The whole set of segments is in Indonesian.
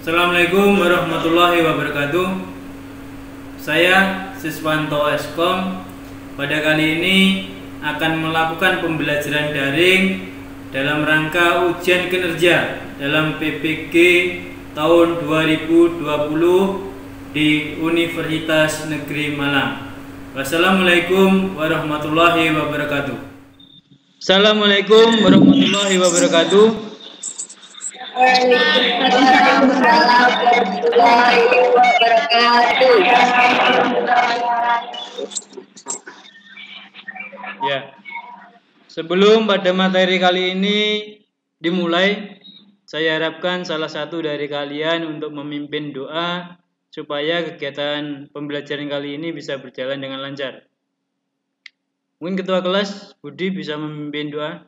Assalamualaikum warahmatullahi wabarakatuh. Saya Siswanto Eskom. Pada kali ini akan melakukan pembelajaran daring dalam rangka ujian kinerja dalam PPG tahun 2020 di Universitas Negeri Malang. Wassalamualaikum warahmatullahi wabarakatuh. Assalamualaikum warahmatullahi wabarakatuh. Waalaikumsalam warahmatullahi wabarakatuh. Ya, sebelum pada materi kali ini dimulai, saya harapkan salah satu dari kalian untuk memimpin doa supaya kegiatan pembelajaran kali ini bisa berjalan dengan lancar. Mungkin ketua kelas Budi bisa memimpin doa.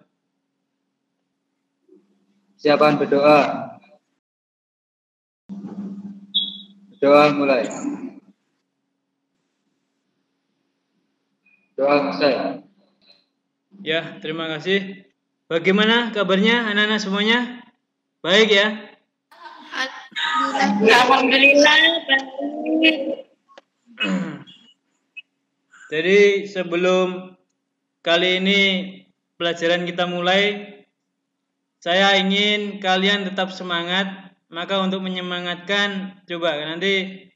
Siapkan berdoa. Doa mulai. Doa selesai. Ya, terima kasih. Bagaimana kabarnya anak-anak semuanya? Baik ya? Alhamdulillah. Jadi sebelum kali ini pelajaran kita mulai, saya ingin kalian tetap semangat. Maka untuk menyemangatkan, coba nanti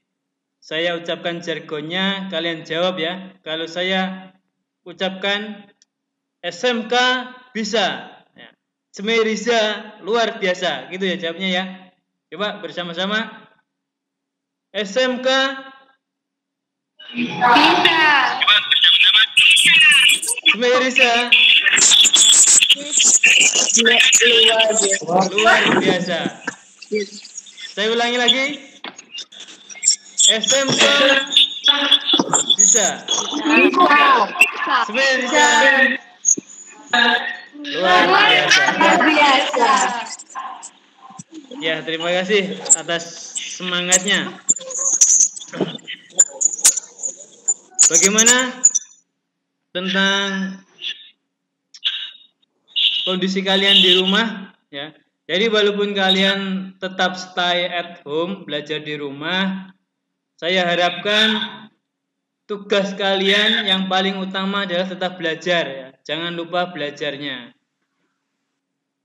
saya ucapkan jargonnya, kalian jawab ya. Kalau saya ucapkan SMK bisa, ya. Semeriza luar biasa, gitu ya jawabnya ya. Coba bersama-sama. SMK Bisa. Semeriza luar biasa. Saya ulangi lagi. SMK bisa. Semeriza luar biasa. Ya, terima kasih atas semangatnya. Bagaimana tentang kondisi kalian di rumah? Ya, jadi walaupun kalian tetap stay at home, belajar di rumah, saya harapkan tugas kalian yang paling utama adalah tetap belajar ya. Jangan lupa belajarnya.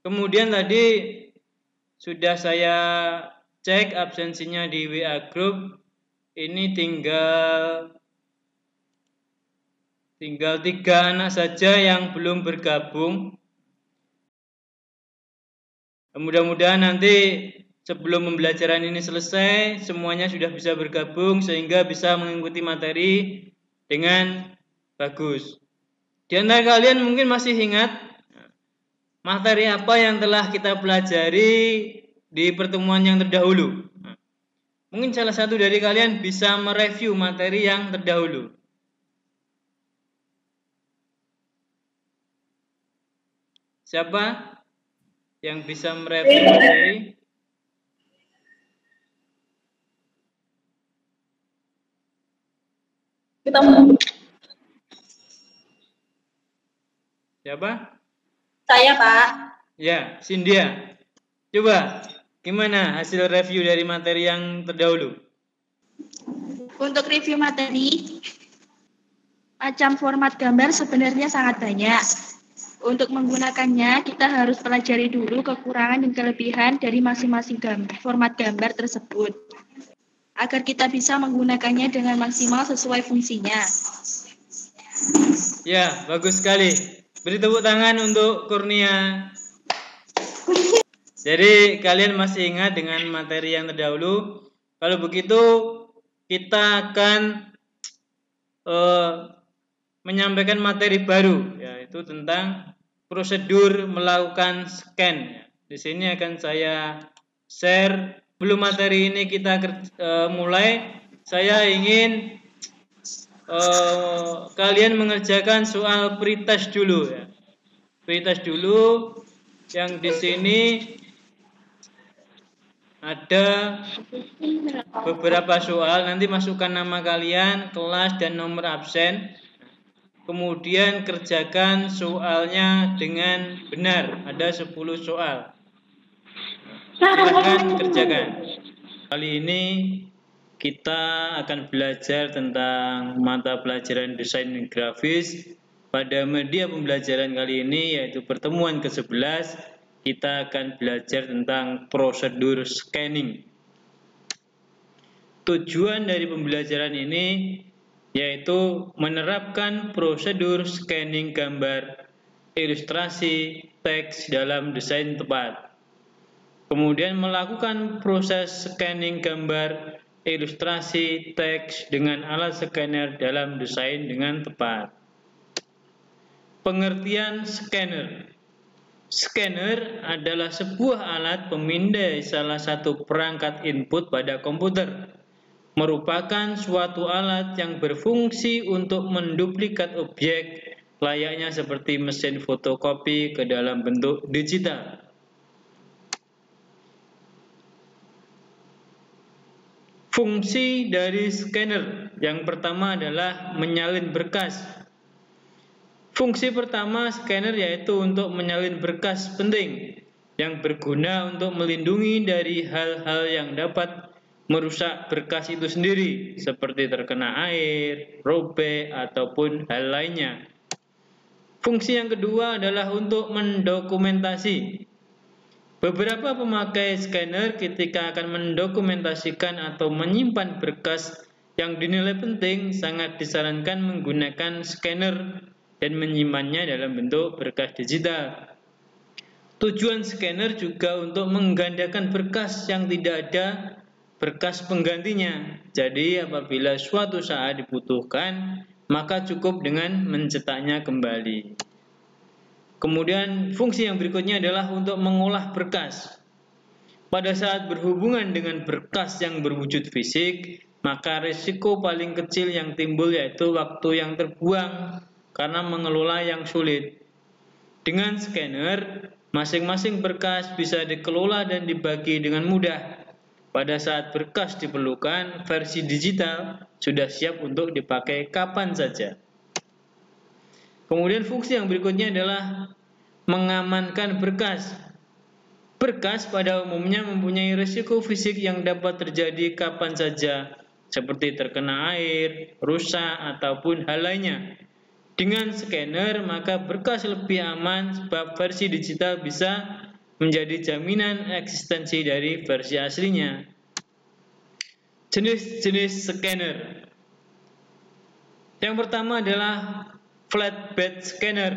Kemudian tadi sudah saya cek absensinya di WA Group. Ini tinggal 3 anak saja yang belum bergabung. Mudah-mudahan nanti sebelum pembelajaran ini selesai, semuanya sudah bisa bergabung sehingga bisa mengikuti materi dengan bagus. Di antara kalian mungkin masih ingat materi apa yang telah kita pelajari di pertemuan yang terdahulu. Mungkin salah satu dari kalian bisa mereview materi yang terdahulu. Siapa yang bisa mereview materi? Siapa? Saya, Pak. Ya, Cynthia. Coba, gimana hasil review dari materi yang terdahulu? Untuk review materi, macam format gambar sebenarnya sangat banyak. Untuk menggunakannya, kita harus pelajari dulu kekurangan dan kelebihan dari masing-masing format gambar tersebut, agar kita bisa menggunakannya dengan maksimal sesuai fungsinya. Ya, bagus sekali. Beri tepuk tangan untuk Kurnia. Jadi kalian masih ingat dengan materi yang terdahulu? Kalau begitu kita akan menyampaikan materi baru, yaitu tentang prosedur melakukan scan. Di sini akan saya share. Sebelum materi ini kita mulai, saya ingin kalian mengerjakan soal pretest dulu ya. Pretest dulu yang di sini ada beberapa soal, nanti masukkan nama kalian, kelas, dan nomor absen. Kemudian kerjakan soalnya dengan benar. Ada 10 soal. Silahkan kerjakan. Kali ini kita akan belajar tentang mata pelajaran desain grafis. Pada media pembelajaran kali ini yaitu pertemuan ke-11, kita akan belajar tentang prosedur scanning. Tujuan dari pembelajaran ini yaitu menerapkan prosedur scanning gambar, ilustrasi, teks dalam desain tepat. Kemudian melakukan proses scanning gambar, ilustrasi, teks dengan alat scanner dalam desain dengan tepat. Pengertian scanner. Scanner adalah sebuah alat pemindai salah satu perangkat input pada komputer. Merupakan suatu alat yang berfungsi untuk menduplikat objek layaknya seperti mesin fotokopi ke dalam bentuk digital. Fungsi dari scanner yang pertama adalah menyalin berkas. Fungsi pertama scanner yaitu untuk menyalin berkas penting yang berguna untuk melindungi dari hal-hal yang dapat merusak berkas itu sendiri, seperti terkena air, robek, ataupun hal lainnya. Fungsi yang kedua adalah untuk mendokumentasi. Beberapa pemakai scanner ketika akan mendokumentasikan atau menyimpan berkas yang dinilai penting sangat disarankan menggunakan scanner dan menyimpannya dalam bentuk berkas digital. Tujuan scanner juga untuk menggandakan berkas yang tidak ada berkas penggantinya. Jadi apabila suatu saat dibutuhkan, maka cukup dengan mencetaknya kembali. Kemudian fungsi yang berikutnya adalah untuk mengolah berkas. Pada saat berhubungan dengan berkas yang berwujud fisik, maka risiko paling kecil yang timbul yaitu waktu yang terbuang karena mengelola yang sulit. Dengan scanner, masing-masing berkas bisa dikelola dan dibagi dengan mudah. Pada saat berkas diperlukan, versi digital sudah siap untuk dipakai kapan saja. Kemudian fungsi yang berikutnya adalah mengamankan berkas. Berkas pada umumnya mempunyai risiko fisik yang dapat terjadi kapan saja, seperti terkena air, rusak, ataupun hal lainnya. Dengan scanner, maka berkas lebih aman sebab versi digital bisa menjadi jaminan eksistensi dari versi aslinya. Jenis-jenis scanner. Yang pertama adalah flatbed scanner.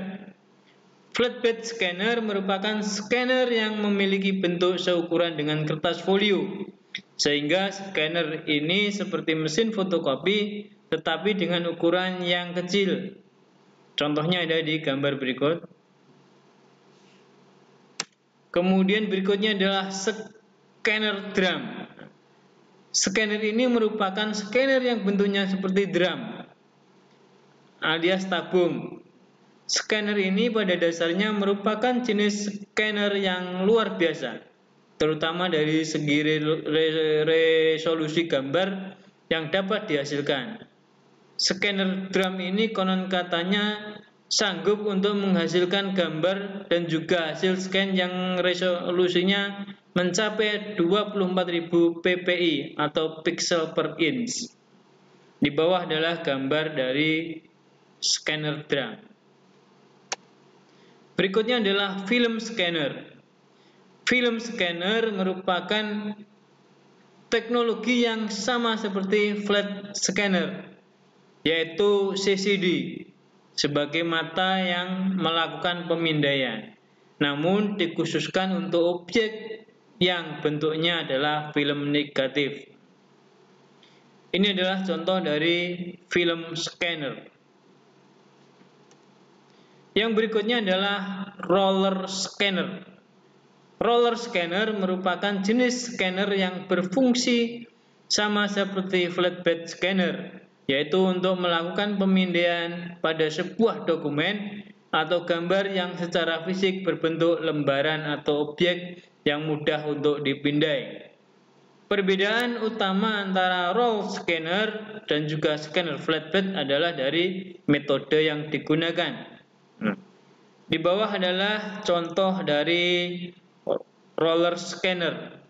Flatbed scanner merupakan scanner yang memiliki bentuk seukuran dengan kertas folio, sehingga scanner ini seperti mesin fotokopi tetapi dengan ukuran yang kecil. Contohnya ada di gambar berikut. Kemudian berikutnya adalah scanner drum. Scanner ini merupakan scanner yang bentuknya seperti drum alias tabung. Scanner ini pada dasarnya merupakan jenis scanner yang luar biasa, terutama dari segi resolusi gambar yang dapat dihasilkan. Scanner drum ini konon katanya sanggup untuk menghasilkan gambar dan juga hasil scan yang resolusinya mencapai 24.000 ppi atau pixel per inch. Di bawah adalah gambar dari scanner drum. Berikutnya adalah film scanner. Film scanner merupakan teknologi yang sama seperti flat scanner, yaitu CCD, sebagai mata yang melakukan pemindaian, namun dikhususkan untuk objek yang bentuknya adalah film negatif. Ini adalah contoh dari film scanner. Yang berikutnya adalah roller scanner. Roller scanner merupakan jenis scanner yang berfungsi sama seperti flatbed scanner, yaitu untuk melakukan pemindaian pada sebuah dokumen atau gambar yang secara fisik berbentuk lembaran atau objek yang mudah untuk dipindai. Perbedaan utama antara roll scanner dan juga scanner flatbed adalah dari metode yang digunakan. Di bawah adalah contoh dari roller scanner.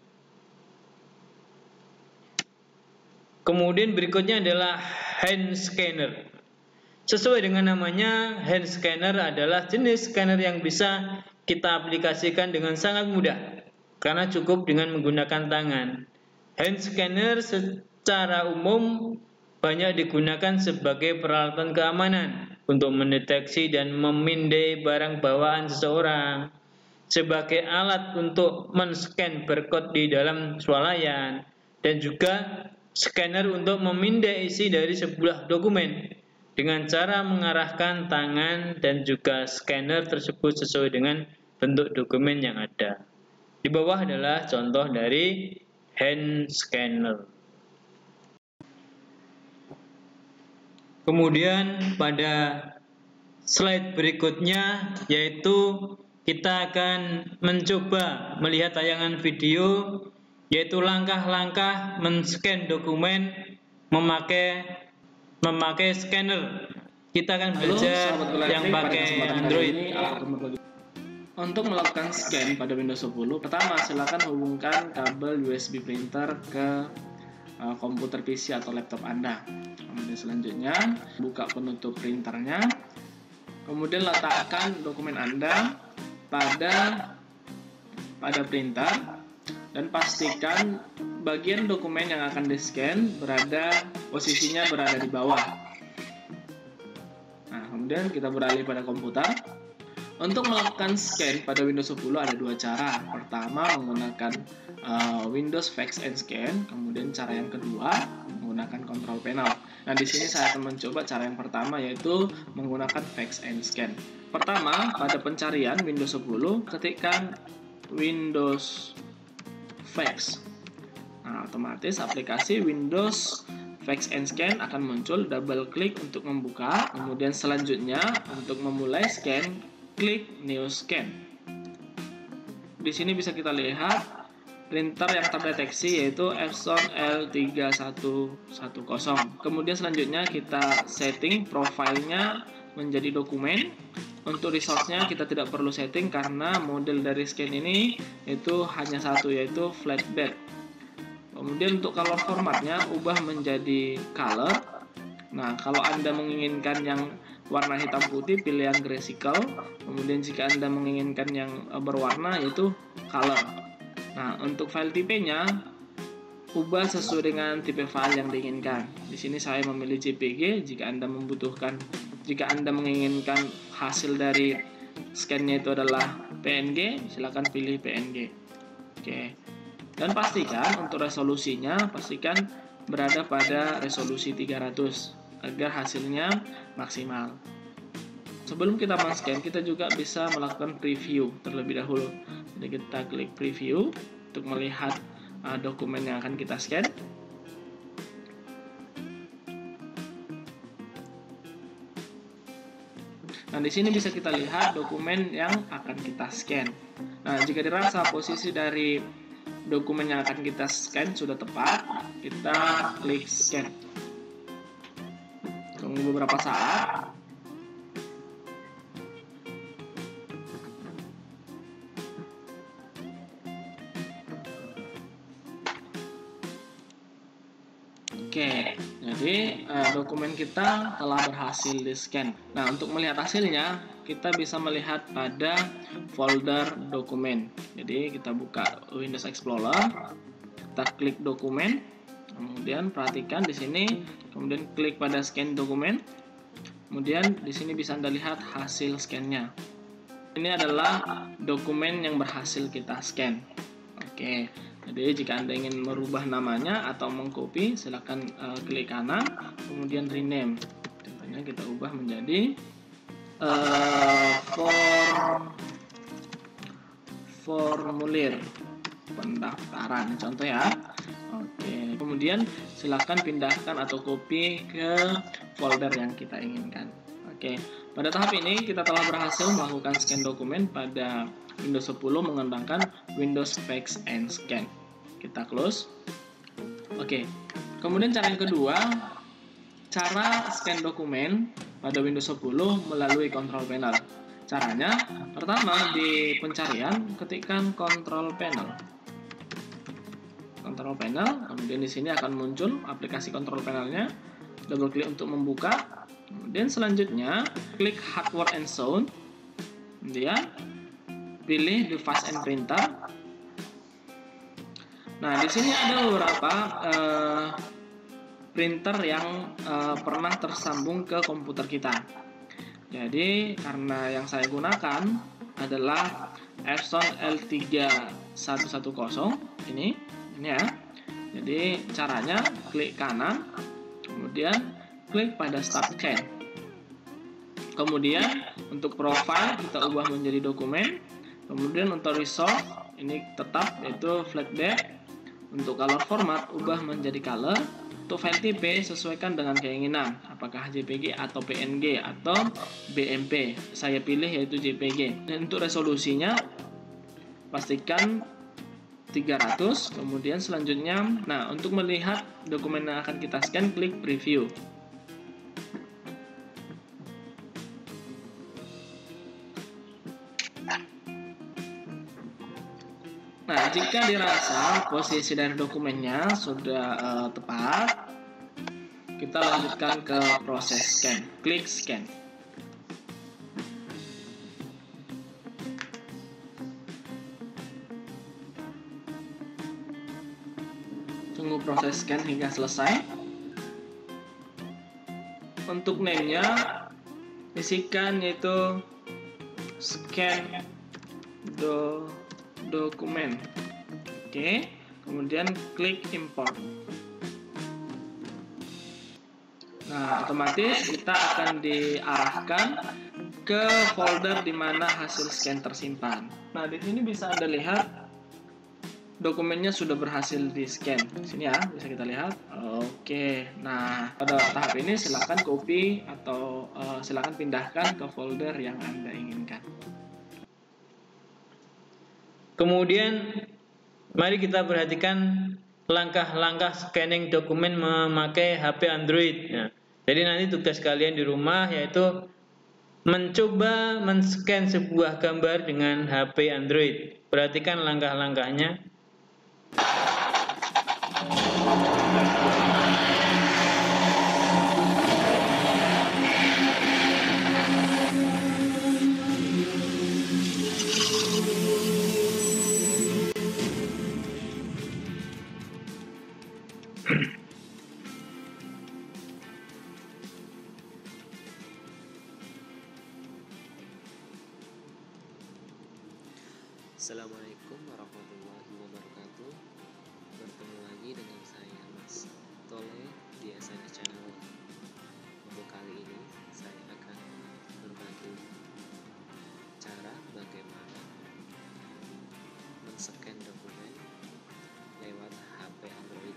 Kemudian berikutnya adalah hand scanner. Sesuai dengan namanya, hand scanner adalah jenis scanner yang bisa kita aplikasikan dengan sangat mudah karena cukup dengan menggunakan tangan. Hand scanner secara umum banyak digunakan sebagai peralatan keamanan untuk mendeteksi dan memindai barang bawaan seseorang, sebagai alat untuk men-scan barcode di dalam swalayan, dan juga scanner untuk memindai isi dari sebuah dokumen dengan cara mengarahkan tangan dan juga scanner tersebut sesuai dengan bentuk dokumen yang ada. Di bawah adalah contoh dari hand scanner. Kemudian pada slide berikutnya yaitu kita akan mencoba melihat tayangan video yaitu langkah-langkah men-scan dokumen memakai scanner. Kita akan belajar yang pakai Android. Untuk melakukan scan pada Windows 10, pertama silakan hubungkan kabel USB printer ke komputer PC atau laptop Anda. Kemudian selanjutnya buka penutup printernya. Kemudian letakkan dokumen Anda pada printer dan pastikan bagian dokumen yang akan di-scan posisinya berada di bawah. Nah, kemudian kita beralih pada komputer. Untuk melakukan scan pada Windows 10 ada dua cara. Pertama menggunakan Windows Fax and Scan, kemudian cara yang kedua menggunakan Control Panel. Nah, di sini saya akan mencoba cara yang pertama yaitu menggunakan Fax and Scan. Pertama, pada pencarian Windows 10 ketikkan Windows Fax. Nah, otomatis aplikasi Windows Fax and Scan akan muncul. Double klik untuk membuka, kemudian selanjutnya untuk memulai scan klik New Scan. Di sini bisa kita lihat printer yang terdeteksi yaitu Epson L3110. Kemudian selanjutnya kita setting profilnya menjadi dokumen. Untuk resource-nya kita tidak perlu setting karena model dari scan ini itu hanya satu yaitu flatbed. Kemudian untuk color formatnya ubah menjadi color. Nah, kalau Anda menginginkan yang warna hitam putih pilih yang graphical. Kemudian jika Anda menginginkan yang berwarna yaitu color. Nah, untuk file tipenya ubah sesuai dengan tipe file yang diinginkan. Di sini saya memilih JPG. Jika Anda menginginkan hasil dari scan-nya itu adalah PNG, silakan pilih PNG. Oke. Dan pastikan untuk resolusinya berada pada resolusi 300 agar hasilnya maksimal. Sebelum kita men-scan, kita juga bisa melakukan preview terlebih dahulu. Jadi kita klik preview untuk melihat dokumen yang akan kita scan. Nah, di sini bisa kita lihat dokumen yang akan kita scan. Nah, jika dirasa posisi dari dokumen yang akan kita scan sudah tepat, kita klik scan. Tunggu beberapa saat. Oke, jadi dokumen kita telah berhasil di-scan. Nah, untuk melihat hasilnya, kita bisa melihat pada folder dokumen. Jadi, kita buka Windows Explorer, kita klik dokumen, kemudian perhatikan di sini, kemudian klik pada scan dokumen. Kemudian di sini bisa Anda lihat hasil scan-nya. Ini adalah dokumen yang berhasil kita scan. Oke. Jadi jika Anda ingin merubah namanya atau mengcopy, silakan klik kanan, kemudian rename. Contohnya kita ubah menjadi formulir pendaftaran, contoh ya. Oke. Kemudian silakan pindahkan atau copy ke folder yang kita inginkan. Oke. Pada tahap ini kita telah berhasil melakukan scan dokumen pada Windows 10 mengembangkan Windows Fax and Scan. Kita close. Oke. Kemudian cara yang kedua, cara scan dokumen pada Windows 10 melalui control panel. Caranya, pertama di pencarian ketikkan control panel. Control panel, kemudian di sini akan muncul aplikasi control panelnya. Double klik untuk membuka. Kemudian selanjutnya klik hardware and sound. Kemudian pilih device and printer. Nah, di sini ada beberapa printer yang pernah tersambung ke komputer kita. Jadi karena yang saya gunakan adalah Epson L3110 ini ya. Jadi caranya klik kanan, kemudian klik pada Start Scan. Kemudian untuk profile kita ubah menjadi dokumen. Kemudian untuk resource ini tetap yaitu flatback. Untuk color format ubah menjadi color. Untuk file tipe sesuaikan dengan keinginan, apakah JPG atau PNG atau BMP. Saya pilih yaitu JPG. Dan untuk resolusinya pastikan 300. Kemudian selanjutnya, nah untuk melihat dokumen yang akan kita scan, klik preview. Nah, jika dirasa posisi dari dokumennya sudah tepat, kita lanjutkan ke proses scan. Klik scan. Tunggu proses scan hingga selesai. Untuk name-nya isikan yaitu scan dokumen. Oke, kemudian klik import. Nah, otomatis kita akan diarahkan ke folder di mana hasil scan tersimpan. Nah, di sini bisa Anda lihat dokumennya sudah berhasil di scan. Di sini ya, bisa kita lihat. Oke. Nah, pada tahap ini silakan copy atau silakan pindahkan ke folder yang Anda inginkan. Kemudian mari kita perhatikan langkah-langkah scanning dokumen memakai HP Android. Nah, jadi nanti tugas kalian di rumah yaitu mencoba men-scan sebuah gambar dengan HP Android. Perhatikan langkah-langkahnya. Assalamualaikum warahmatullahi wabarakatuh. Bertemu lagi dengan saya Mas Tole di SNS Channel. Untuk kali ini saya akan berbagi cara bagaimana men-scan dokumen lewat HP Android.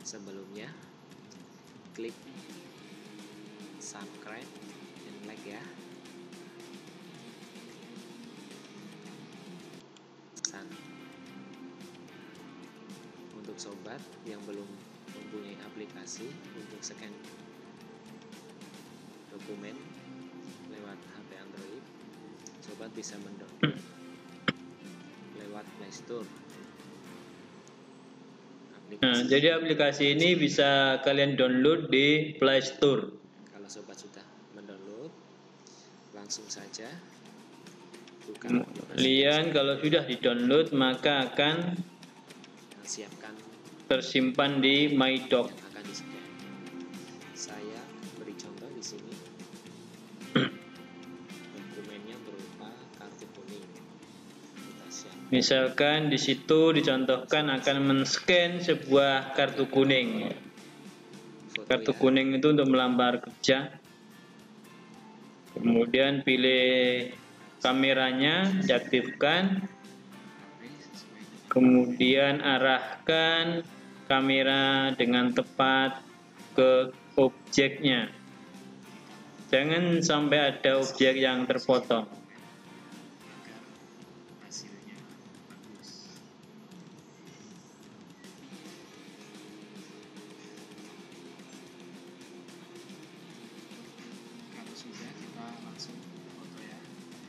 Sebelumnya klik subscribe dan like ya. Untuk sobat yang belum mempunyai aplikasi untuk scan dokumen lewat HP Android, sobat bisa mendownload lewat Play Store. Nah, jadi aplikasi ini bisa kalian download di Play Store. Kalau sobat sudah mendownload, langsung saja buka. Kemudian kalau sudah di-download maka akan siapkan tersimpan di My Doc. yang akan di-scan. Saya beri contoh di sini. Dokumennya berupa kartu kuning. Kita siapkan. Misalkan di situ dicontohkan akan men-scan sebuah kartu kuning. Kartu kuning itu untuk melamar kerja. Kemudian pilih kameranya, diaktifkan. Kemudian arahkan kamera dengan tepat ke objeknya. Jangan sampai ada objek yang terpotong.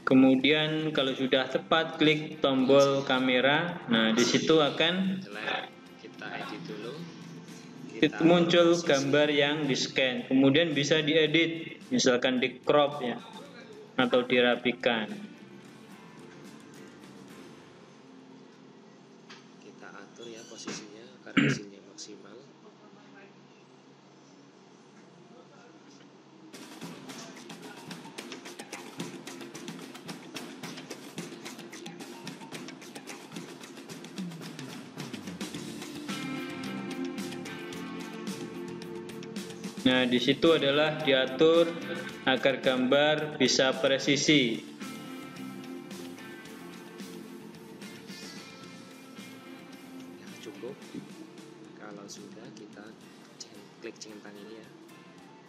Kemudian kalau sudah tepat klik tombol kamera. Nah, di situ akan Jelek, kita edit dulu. muncul gambar yang di-scan. Kemudian bisa diedit, misalkan di crop ya, atau dirapikan. Kita atur ya posisinya agar hasilnya maksimal. Nah, di situ adalah diatur agar gambar bisa presisi. Ya, cukup. Kalau sudah kita klik centang ini ya.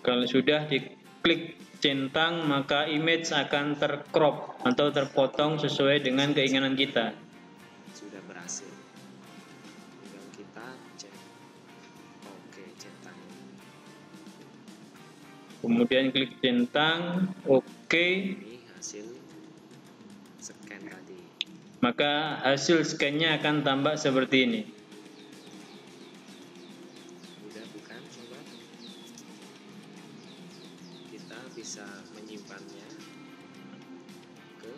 Kalau sudah diklik centang, maka image akan tercrop atau terpotong sesuai dengan keinginan kita. Sudah berhasil. Tinggal kita cek. Oke, centang ini. Kemudian klik centang, oke. Ini hasil scan tadi. Maka hasil scan-nya akan tampak seperti ini. Mudah bukan, sobat? Kita bisa menyimpannya ke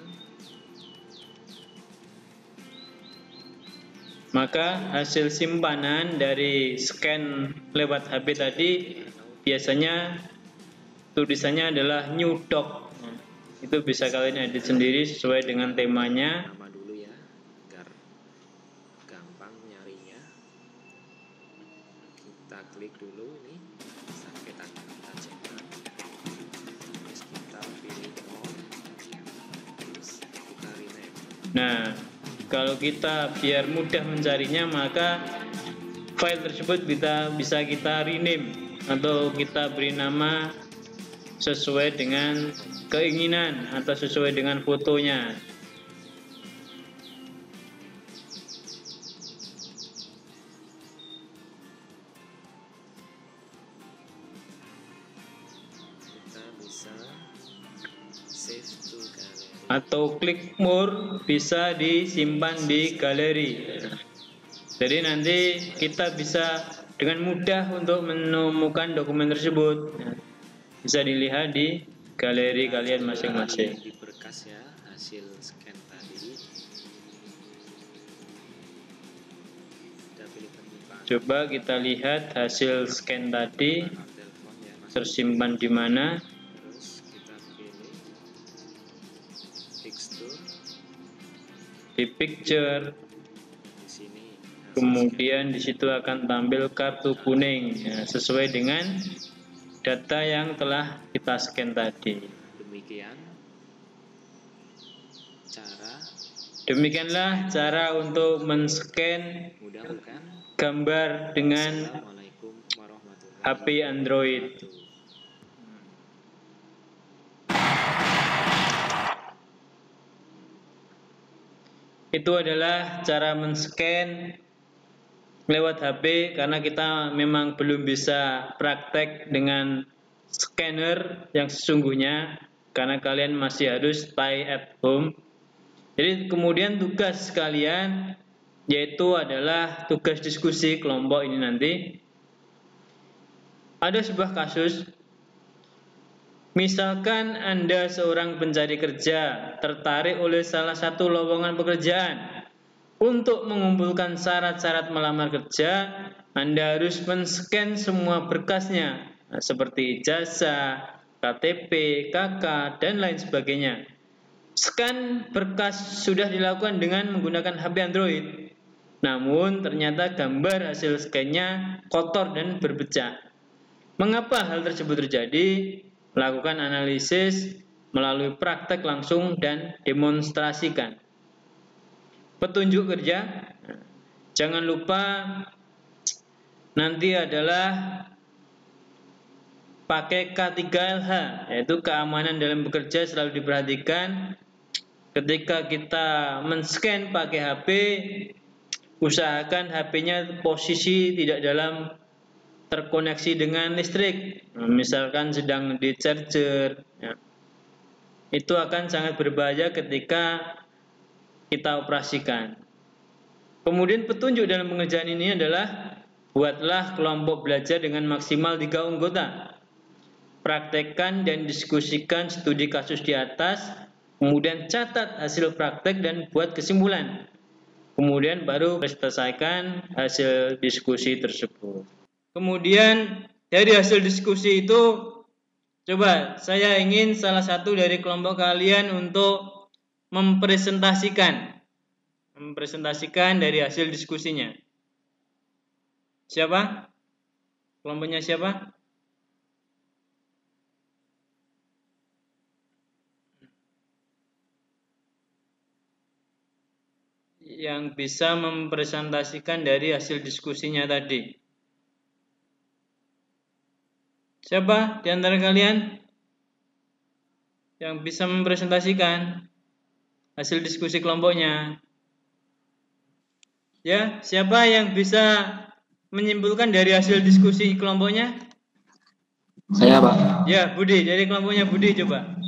Maka hasil simpanan dari scan lewat HP tadi biasanya tulisannya adalah new doc. Itu bisa kalian edit sendiri sesuai dengan temanya. nama dulu ya, agar gampang nyarinya. Kita klik dulu ini sampai kita cetak. Terus kita pilih all. Terus kita rename. Nah, kalau kita biar mudah mencarinya, maka file tersebut bisa kita rename atau kita beri nama sesuai dengan keinginan atau sesuai dengan fotonya. Kita bisa save to gallery. Atau klik more, bisa disimpan di galeri. Jadi nanti kita bisa dengan mudah untuk menemukan dokumen tersebut. Bisa dilihat di galeri kalian masing-masing. Di berkas ya hasil scan tadi. Kita pilih penyimpanan. Coba kita lihat hasil scan tadi Telepon ya, masih tersimpan di mana. terus kita pilih tekstur Di picture. di sini. Kemudian di situ akan tampil kartu kuning ya, sesuai dengan data yang telah kita scan tadi. Demikianlah cara untuk men-scan Mudah bukan? gambar dengan Assalamualaikum warahmatullahi HP Android. Itu adalah cara men-scan lewat HP, karena kita memang belum bisa praktek dengan scanner yang sesungguhnya, karena kalian masih harus stay at home. Jadi kemudian tugas kalian yaitu adalah tugas diskusi kelompok ini nanti. Ada sebuah kasus, misalkan Anda seorang pencari kerja tertarik oleh salah satu lowongan pekerjaan. Untuk mengumpulkan syarat-syarat melamar kerja, Anda harus men-scan semua berkasnya, seperti ijazah, KTP, KK, dan lain sebagainya. Scan berkas sudah dilakukan dengan menggunakan HP Android. Namun ternyata gambar hasil scan-nya kotor dan berpecah. Mengapa hal tersebut terjadi? Lakukan analisis melalui praktek langsung dan demonstrasikan. Petunjuk kerja, jangan lupa nanti adalah pakai K3LH, yaitu keamanan dalam bekerja selalu diperhatikan. Ketika kita men-scan pakai HP, usahakan HP-nya posisi tidak dalam terkoneksi dengan listrik, misalkan sedang di charger. Ya. itu akan sangat berbahaya ketika kita operasikan. Kemudian petunjuk dalam pengerjaan ini adalah buatlah kelompok belajar dengan maksimal 3 anggota. Praktekkan dan diskusikan studi kasus di atas, kemudian catat hasil praktek dan buat kesimpulan. Kemudian baru selesaikan hasil diskusi tersebut. Kemudian dari hasil diskusi itu, coba saya ingin salah satu dari kelompok kalian untuk mempresentasikan dari hasil diskusinya. Siapa? Kelompoknya siapa? Yang bisa mempresentasikan dari hasil diskusinya tadi. Siapa di antara kalian yang bisa mempresentasikan hasil diskusi kelompoknya? Ya, siapa yang bisa menyimpulkan dari hasil diskusi kelompoknya? Saya, Pak. Ya, Budi, dari kelompoknya Budi coba.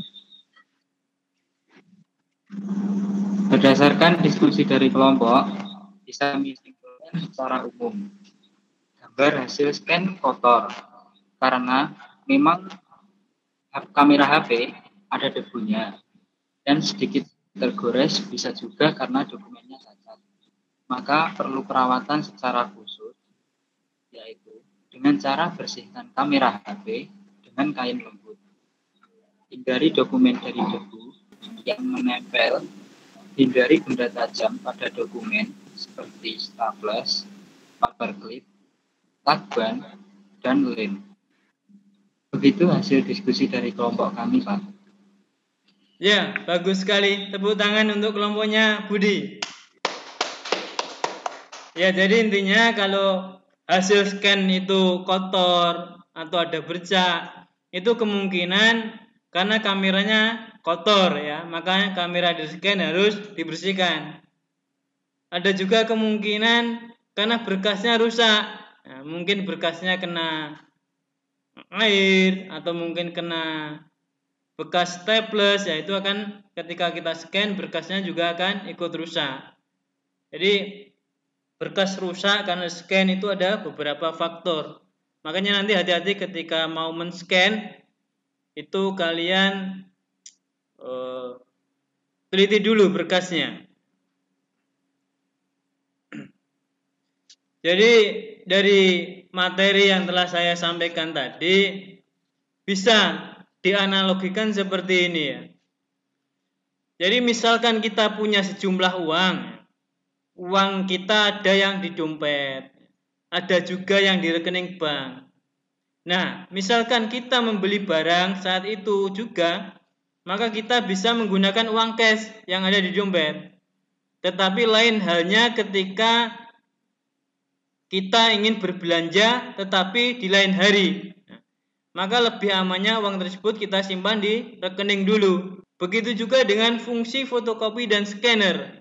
Berdasarkan diskusi dari kelompok, bisa disimpulkan secara umum. Gambar hasil scan kotor, karena memang kamera HP ada debunya, dan sedikit tergores bisa juga karena dokumennya cacat. Maka perlu perawatan secara khusus, yaitu dengan cara bersihkan kamera HP dengan kain lembut. Hindari dokumen dari debu yang menempel. Hindari benda tajam pada dokumen seperti staples, paperclip, lakban, dan lem. Begitu hasil diskusi dari kelompok kami, Pak. Ya, bagus sekali. Tepuk tangan untuk kelompoknya Budi. Ya, jadi intinya kalau hasil scan itu kotor atau ada bercak, itu kemungkinan karena kameranya kotor ya, makanya kamera di scan harus dibersihkan. Ada juga kemungkinan karena berkasnya rusak, nah, mungkin berkasnya kena air atau mungkin kena bekas staples, ya itu akan ketika kita scan berkasnya juga akan ikut rusak. Jadi berkas rusak karena scan itu ada beberapa faktor. Makanya nanti hati-hati ketika mau men-scan itu kalian teliti dulu berkasnya. Jadi dari materi yang telah saya sampaikan tadi bisa dianalogikan seperti ini ya. Jadi misalkan kita punya sejumlah uang kita ada yang di dompet, ada juga yang di rekening bank. Nah, misalkan kita membeli barang saat itu juga, maka kita bisa menggunakan uang cash yang ada di dompet. Tetapi lain halnya ketika kita ingin berbelanja tetapi di lain hari. Maka lebih amannya uang tersebut kita simpan di rekening dulu. Begitu juga dengan fungsi fotokopi dan scanner.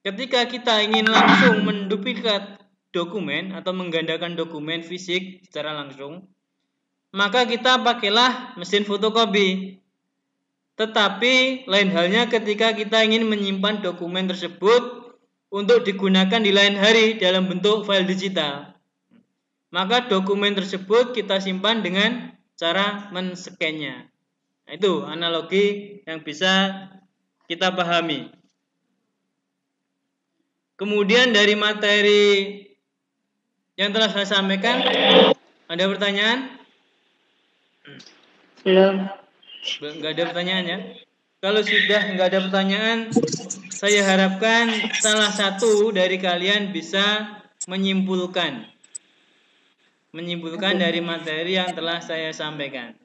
Ketika kita ingin langsung menduplikat dokumen atau menggandakan dokumen fisik secara langsung, maka kita pakailah mesin fotokopi. Tetapi lain halnya ketika kita ingin menyimpan dokumen tersebut untuk digunakan di lain hari dalam bentuk file digital. Maka dokumen tersebut kita simpan dengan cara men-scan-nya. Nah, itu analogi yang bisa kita pahami. Kemudian dari materi yang telah saya sampaikan, ada pertanyaan? Belum. Nggak ada pertanyaan ya? Kalau sudah nggak ada pertanyaan, saya harapkan salah satu dari kalian bisa menyimpulkan dari materi yang telah saya sampaikan.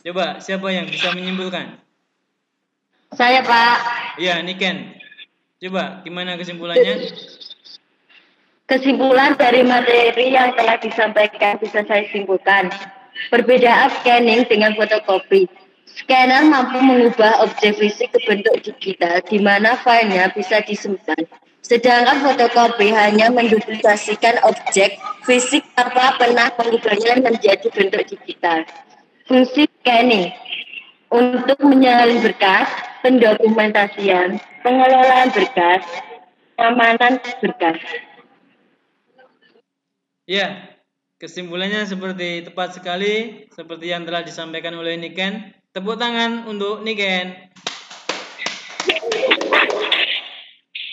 Coba, siapa yang bisa menyimpulkan? Saya, Pak. Ya, Niken. Coba, gimana kesimpulannya? Kesimpulan dari materi yang telah disampaikan bisa saya simpulkan. Perbedaan scanning dengan fotokopi. Scanner mampu mengubah objek fisik ke bentuk digital, di mana filenya bisa disimpan. Sedangkan fotokopi hanya menduplikasikan objek fisik tanpa pernah mengubahnya menjadi bentuk digital. Fungsi scanning. untuk menyalin berkas, pendokumentasian, pengelolaan berkas, keamanan berkas. Ya, kesimpulannya seperti tepat sekali, seperti yang telah disampaikan oleh Niken. Tepuk tangan untuk Niken.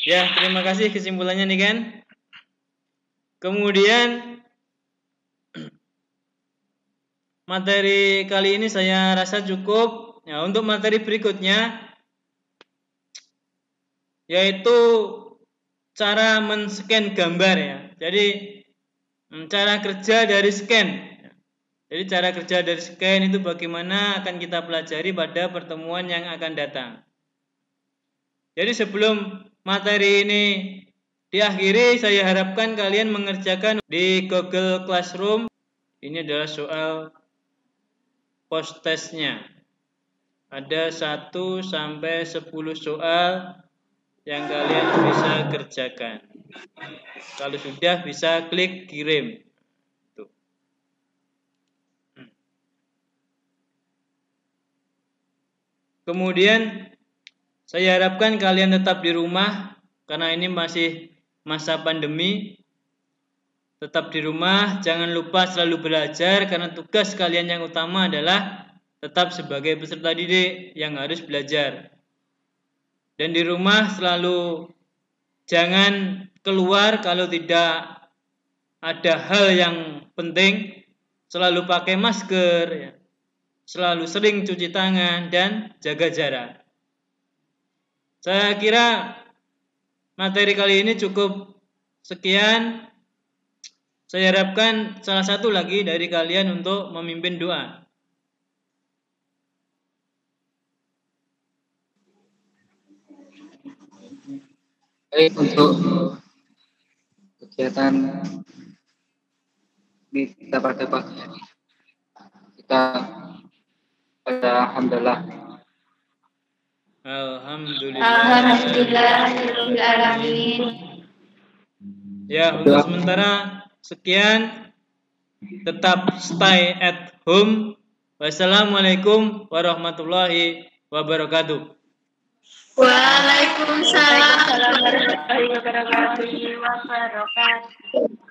Ya, terima kasih kesimpulannya Niken. Kemudian materi kali ini saya rasa cukup. Ya, untuk materi berikutnya yaitu cara men-scan gambar ya. Jadi cara kerja dari scan. Jadi cara kerja dari scan itu bagaimana akan kita pelajari pada pertemuan yang akan datang. Jadi sebelum materi ini diakhiri, saya harapkan kalian mengerjakan di Google Classroom. Ini adalah soal post testnya. Ada 1 sampai 10 soal yang kalian bisa kerjakan. Kalau sudah bisa klik kirim. Tuh. Kemudian saya harapkan kalian tetap di rumah karena ini masih masa pandemi. Tetap di rumah, jangan lupa selalu belajar karena tugas kalian yang utama adalah tetap sebagai peserta didik yang harus belajar. Dan di rumah selalu jangan keluar kalau tidak ada hal yang penting. Selalu pakai masker, ya. Selalu sering cuci tangan dan jaga jarak. Saya kira materi kali ini cukup sekian. Saya harapkan salah satu lagi dari kalian untuk memimpin doa. Baik, untuk kegiatan kita pada pagi hari, kita pada alhamdulillah. Alhamdulillahirrahmanirrahim. Ya, untuk sementara sekian. Tetap stay at home. Wassalamualaikum warahmatullahi wabarakatuh. Waalaikumsalam. Warahmatullahi wabarakatuh.